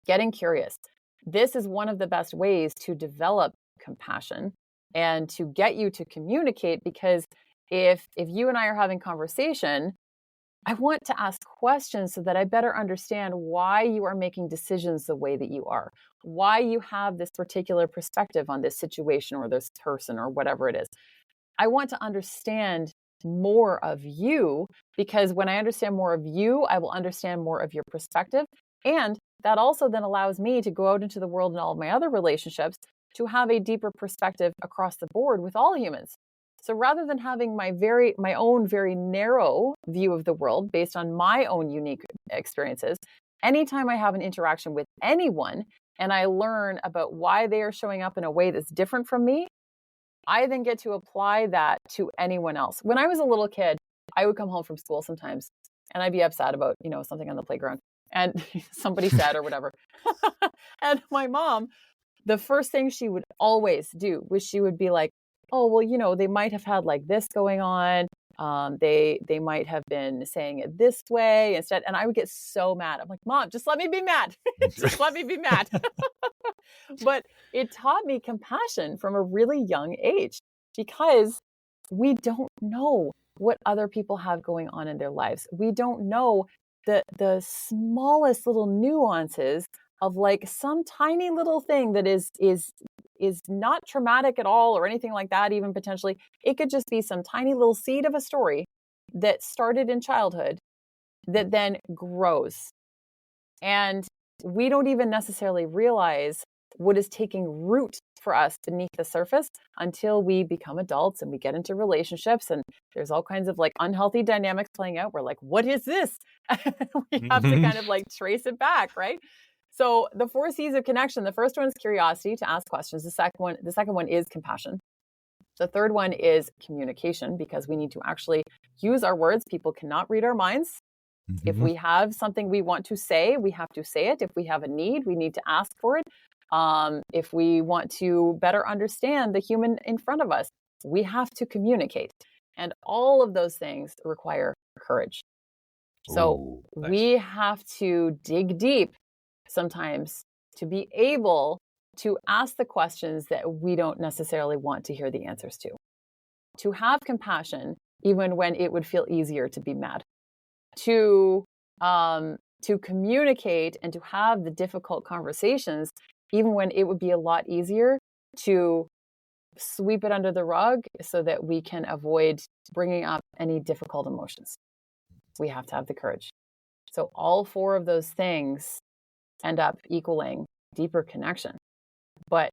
getting curious. This is one of the best ways to develop compassion and to get you to communicate, because if you and I are having conversation, I want to ask questions so that I better understand why you are making decisions the way that you are, why you have this particular perspective on this situation or this person or whatever it is. I want to understand more of you, because when I understand more of you, I will understand more of your perspective. And that also then allows me to go out into the world and all of my other relationships to have a deeper perspective across the board with all humans. So rather than having my own very narrow view of the world based on my own unique experiences, anytime I have an interaction with anyone and I learn about why they are showing up in a way that's different from me, I then get to apply that to anyone else. When I was a little kid, I would come home from school sometimes and I'd be upset about, something on the playground and somebody said or whatever. And my mom, the first thing she would always do was she would be like, oh, well, they might have had like this going on. They might have been saying it this way instead. And I would get so mad. I'm like, Mom, just let me be mad. Just let me be mad. But it taught me compassion from a really young age, because we don't know what other people have going on in their lives. We don't know the smallest little nuances of like some tiny little thing that is not traumatic at all or anything like that. Even potentially, it could just be some tiny little seed of a story that started in childhood that then grows. And we don't even necessarily realize what is taking root for us beneath the surface until we become adults and we get into relationships and there's all kinds of like unhealthy dynamics playing out. We're like, what is this? We have to kind of like trace it back, right? So the 4 C's of connection, the first one is curiosity, to ask questions. The second one is compassion. The third one is communication, because we need to actually use our words. People cannot read our minds. If we have something we want to say, we have to say it. If we have a need, we need to ask for it. If we want to better understand the human in front of us, we have to communicate. And all of those things require courage. So nice. We have to dig deep sometimes to be able to ask the questions that we don't necessarily want to hear the answers to have compassion, even when it would feel easier to be mad, to communicate and to have the difficult conversations, even when it would be a lot easier to sweep it under the rug so that we can avoid bringing up any difficult emotions. We have to have the courage. So all 4 of those things end up equaling deeper connection, but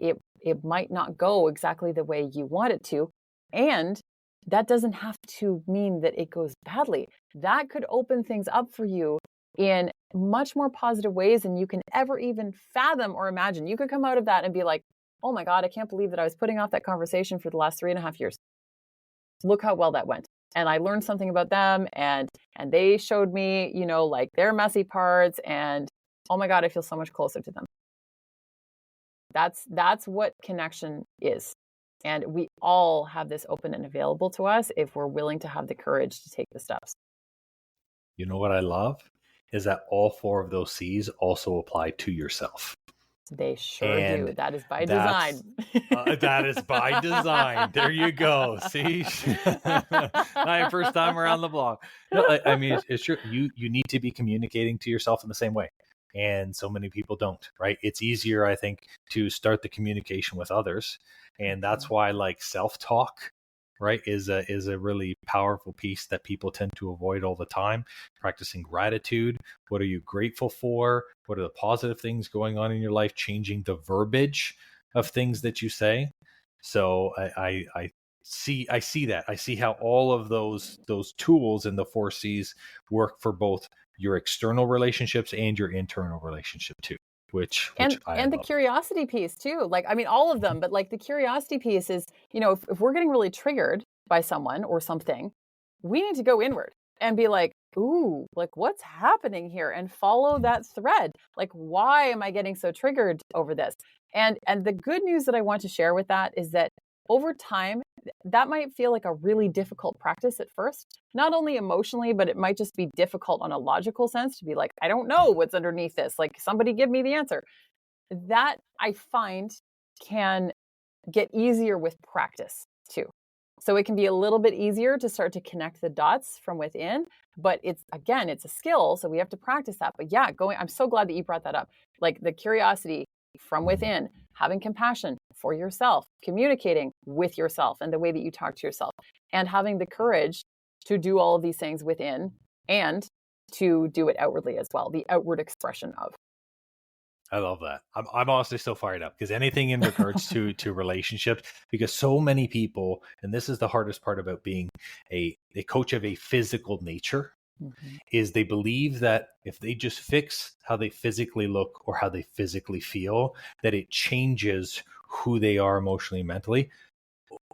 it might not go exactly the way you want it to. And that doesn't have to mean that it goes badly. That could open things up for you in much more positive ways than you can ever even fathom or imagine. You could come out of that and be like, oh my God, I can't believe that I was putting off that conversation for the last 3.5 years. Look how well that went. And I learned something about them, and they showed me, like their messy parts, and oh my God, I feel so much closer to them. That's what connection is. And we all have this open and available to us if we're willing to have the courage to take the steps. You know what I love is that all four of those C's also apply to yourself. They sure do. And That is by design. that's that is by design. There you go. See, my first time around the block. No, I mean, it's true. You need to be communicating to yourself in the same way, and so many people don't. Right? It's easier, I think, to start the communication with others, and that's why like self-talk, right, is a really powerful piece that people tend to avoid all the time. Practicing gratitude. What are you grateful for? What are the positive things going on in your life? Changing the verbiage of things that you say. So I see that. I see how all of those tools in the 4Cs work for both your external relationships and your internal relationship too. Which I and the love. curiosity piece too. Like, I mean, all of them, but like the curiosity piece is, if we're getting really triggered by someone or something, we need to go inward and be like, ooh, like what's happening here, and follow that thread. Like, why am I getting so triggered over this? And the good news that I want to share with that is that over time, that might feel like a really difficult practice at first, not only emotionally, but it might just be difficult on a logical sense to be like, I don't know what's underneath this. Like, somebody give me the answer. That I find can get easier with practice too. So it can be a little bit easier to start to connect the dots from within, but it's a skill. So we have to practice that. But yeah, I'm so glad that you brought that up. Like the curiosity from within, having compassion for yourself, communicating with yourself and the way that you talk to yourself, and having the courage to do all of these things within and to do it outwardly as well, the outward expression of. I love that. I'm honestly so fired up because anything in regards to relationships, because so many people, and this is the hardest part about being a coach of a physical nature, is they believe that if they just fix how they physically look or how they physically feel, that it changes who they are emotionally and mentally.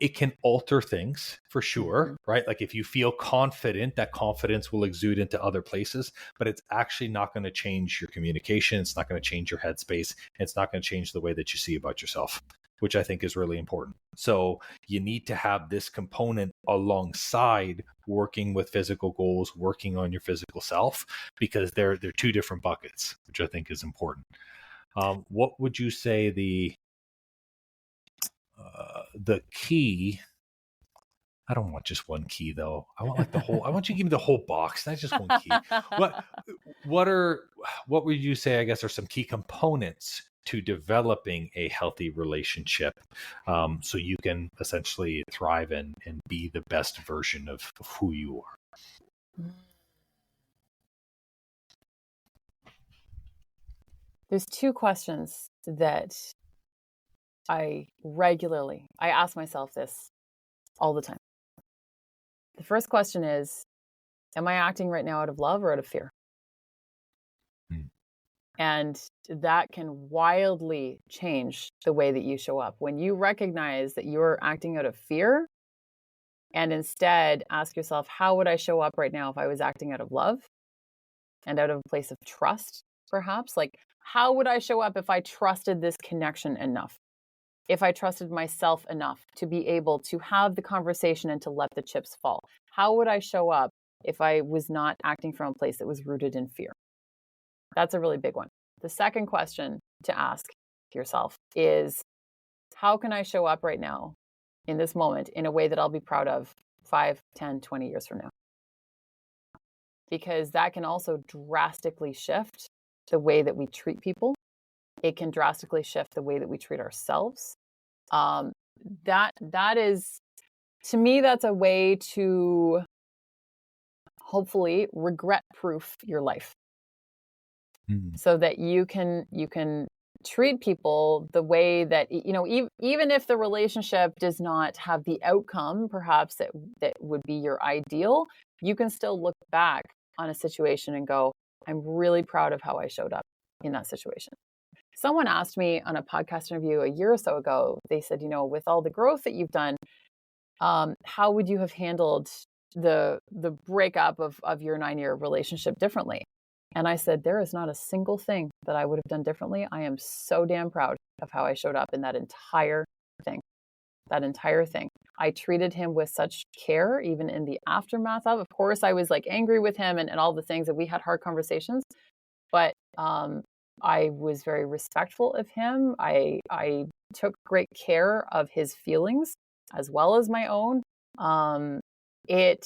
It can alter things for sure, right? Like if you feel confident, that confidence will exude into other places, but it's actually not going to change your communication. It's not going to change your headspace. It's not going to change the way that you see about yourself, which I think is really important. So you need to have this component alongside working with physical goals, working on your physical self, because they're two different buckets, which I think is important. What would you say the key? I don't want just one key though. I want like the whole. I want you to give me the whole box, not just one key. What would you say? I guess are some key components to developing a healthy relationship, so you can essentially thrive and be the best version of who you are. There's two questions that I ask myself this all the time. The first question is, am I acting right now out of love or out of fear? And that can wildly change the way that you show up. When you recognize that you're acting out of fear and instead ask yourself, how would I show up right now if I was acting out of love and out of a place of trust, perhaps? Like, how would I show up if I trusted this connection enough? If I trusted myself enough to be able to have the conversation and to let the chips fall? How would I show up if I was not acting from a place that was rooted in fear? That's a really big one. The second question to ask yourself is, how can I show up right now in this moment in a way that I'll be proud of 5, 10, 20 years from now? Because that can also drastically shift the way that we treat people. It can drastically shift the way that we treat ourselves. That is, to me, that's a way to hopefully regret-proof your life, so that you can treat people the way that, even if the relationship does not have the outcome, perhaps that would be your ideal, you can still look back on a situation and go, I'm really proud of how I showed up in that situation. Someone asked me on a podcast interview a year or so ago, they said, with all the growth that you've done, how would you have handled the breakup of your 9-year relationship differently? And I said, there is not a single thing that I would have done differently. I am so damn proud of how I showed up in that entire thing. I treated him with such care, even in the aftermath of course, I was like angry with him and all the things that we had hard conversations, but I was very respectful of him. I took great care of his feelings as well as my own. Um, it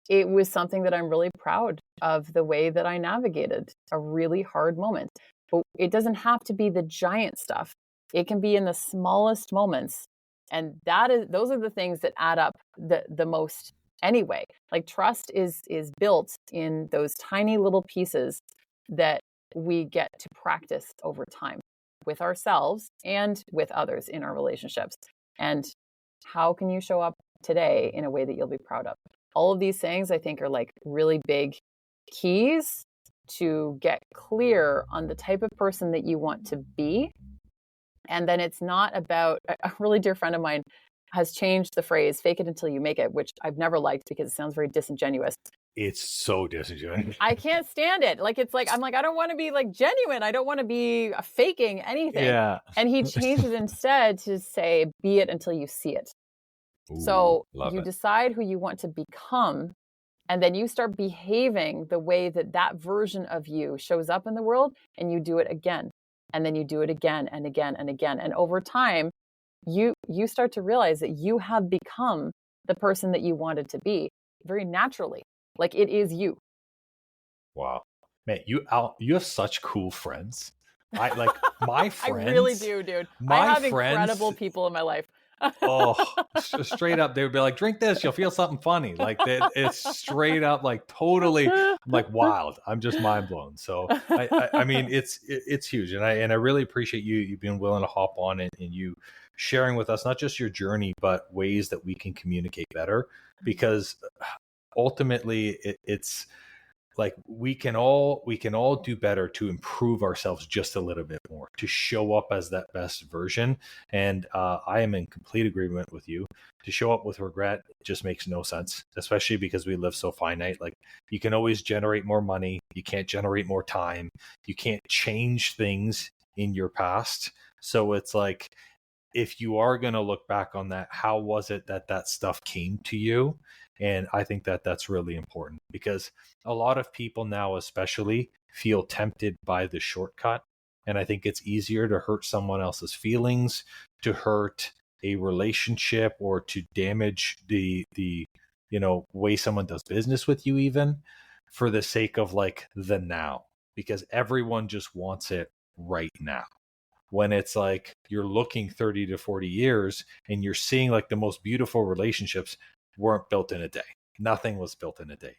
it was something that I'm really proud of, the way that I navigated a really hard moment. But it doesn't have to be the giant stuff. It can be in the smallest moments. And those are the things that add up the most anyway. Like trust is built in those tiny little pieces that we get to practice over time with ourselves and with others in our relationships. And how can you show up today in a way that you'll be proud of? All of these things, I think, are like really big keys to get clear on the type of person that you want to be. And then it's not about, a really dear friend of mine has changed the phrase, fake it until you make it, which I've never liked because it sounds very disingenuous. It's so disingenuous. I can't stand it. Like, it's like, I'm like, I don't want to be like genuine. I don't want to be faking anything. Yeah. And he changed it instead to say, be it until you see it. Ooh, so you decide who you want to become, and then you start behaving the way that that version of you shows up in the world, and you do it again. And then you do it again and again and again. And over time, you start to realize that you have become the person that you wanted to be very naturally. Like it is you. Wow. Man, you have such cool friends. I like my friends. I really do, dude. I have incredible people in my life. Oh, straight up, they would be like, drink this, you'll feel something funny. Like it's straight up, like totally, I'm like wild. I'm just mind blown. So I mean, it's huge, and I really appreciate you being willing to hop on and you sharing with us not just your journey, but ways that we can communicate better. Because ultimately, it's like we can all do better to improve ourselves just a little bit more, to show up as that best version. And I am in complete agreement with you. To show up with regret just makes no sense, especially because we live so finite. Like you can always generate more money, you can't generate more time, you can't change things in your past. So it's like, if you are going to look back on that, how was it that stuff came to you? And I think that's really important, because a lot of people now especially feel tempted by the shortcut. And I think it's easier to hurt someone else's feelings, to hurt a relationship, or to damage the way someone does business with you, even for the sake of like the now, because everyone just wants it right now. When it's like you're looking 30 to 40 years and you're seeing like the most beautiful relationships weren't built in a day. Nothing was built in a day.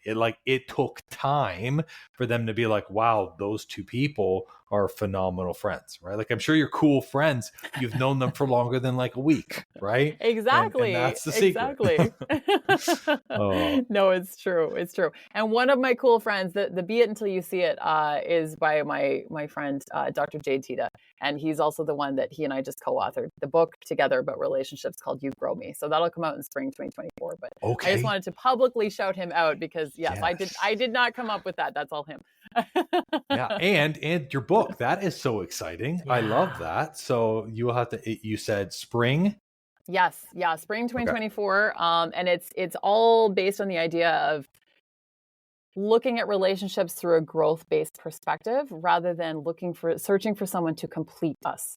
It took time for them to be like, wow, those two people are phenomenal friends, right? Like I'm sure you're cool friends. You've known them for longer than like a week, right? Exactly. And that's the secret. Exactly. Oh. No, it's true. It's true. And one of my cool friends, the Be It Until You See It, is by my friend, Dr. Jade Tita. And he's also the one that he and I just co-authored the book together about relationships called You Grow Me. So that'll come out in spring 2024. But okay. I just wanted to publicly shout him out because yes. I did not come up with that. That's all him. Yeah. And your book, that is so exciting. Yeah. I love that. So you will have to, you said spring? Yes. Yeah. Spring 2024. Okay. And it's all based on the idea of looking at relationships through a growth-based perspective rather than searching for someone to complete us.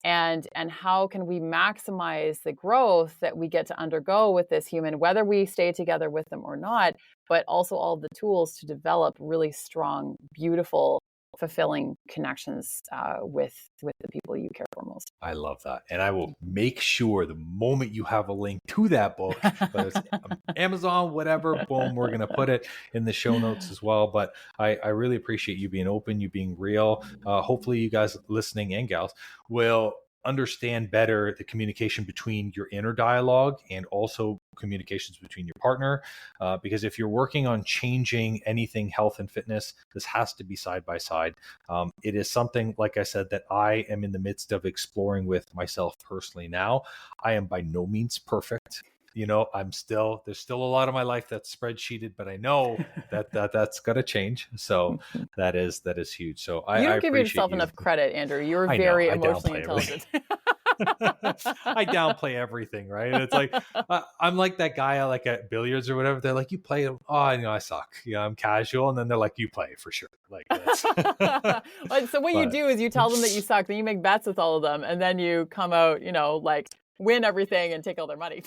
And how can we maximize the growth that we get to undergo with this human, whether we stay together with them or not, but also all the tools to develop really strong, beautiful, fulfilling connections with the people you care for most. I love that. And I will make sure the moment you have a link to that book, whether it's Amazon, whatever, boom, we're going to put it in the show notes as well. But I really appreciate you being open, you being real. Hopefully you guys listening and gals will understand better the communication between your inner dialogue and also communications between your partner. Because if you're working on changing anything health and fitness, this has to be side by side. It is something, like I said, that I am in the midst of exploring with myself personally now. I am by no means perfect. There's still a lot of my life that's spreadsheeted, but I know that's going to change. So that is huge. So you don't give yourself enough credit, Andrew. You're very emotionally intelligent. I downplay everything, right? It's like I'm like that guy like at billiards or whatever. They're like, "You play?" Oh, I suck. Yeah, I'm casual, and then they're like, "You play for sure." Like this. So what you do is you tell them that you suck, then you make bets with all of them, and then you come out, like win everything and take all their money.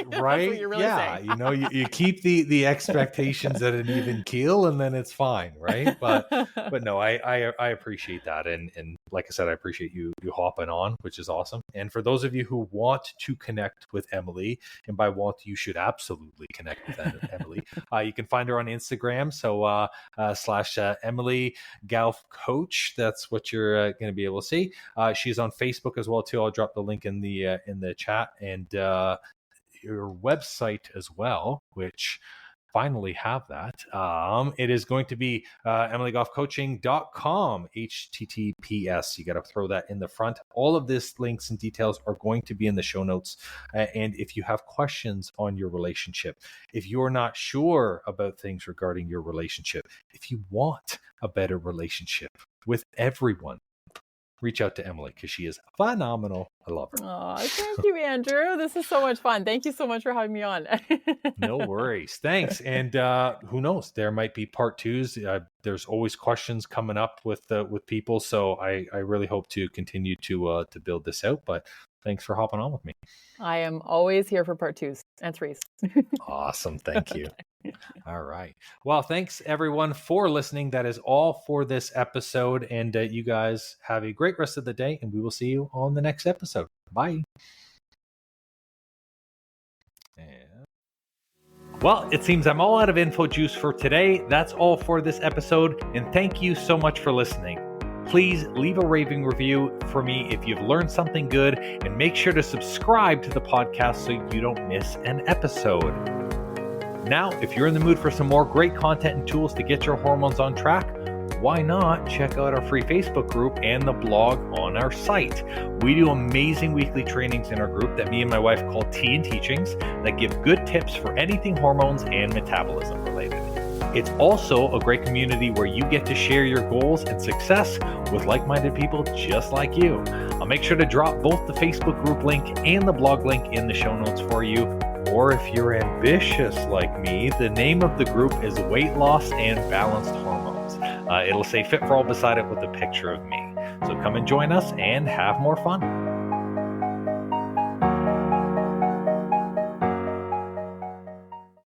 Right? That's what you're really saying. You keep the expectations at an even keel, and then it's fine, right? But no, I appreciate that, and like I said, I appreciate you hopping on, which is awesome. And for those of you who want to connect with Emily, and by want you should absolutely connect with Emily, you can find her on Instagram. So / Emily Gough Coach. That's what you're going to be able to see. She's on Facebook as well too. I'll drop the link in the chat, and your website as well, which finally have that. It is going to be emilygoughcoaching.com, HTTPS. You got to throw that in the front. All of this links and details are going to be in the show notes. And if you have questions on your relationship, if you're not sure about things regarding your relationship, if you want a better relationship with everyone, reach out to Emily because she is phenomenal. I love her. Oh, thank you, Andrew. This is so much fun. Thank you so much for having me on. No worries. Thanks. And who knows? There might be part twos. There's always questions coming up with people. So I really hope to continue to build this out. But thanks for hopping on with me. I am always here for part twos and threes. Awesome. Thank you. All right. Well, thanks everyone for listening. That is all for this episode. And you guys have a great rest of the day, and we will see you on the next episode. Bye. Well, it seems I'm all out of info juice for today. That's all for this episode. And thank you so much for listening. Please leave a raving review for me if you've learned something good, and make sure to subscribe to the podcast so you don't miss an episode. Now, if you're in the mood for some more great content and tools to get your hormones on track, why not check out our free Facebook group and the blog on our site? We do amazing weekly trainings in our group that me and my wife call Tea and Teachings that give good tips for anything hormones and metabolism related. It's also a great community where you get to share your goals and success with like-minded people just like you. I'll make sure to drop both the Facebook group link and the blog link in the show notes for you. Or if you're ambitious like me, the name of the group is Weight Loss and Balanced Hormones. It'll say Fit for All beside it with a picture of me. So come and join us and have more fun.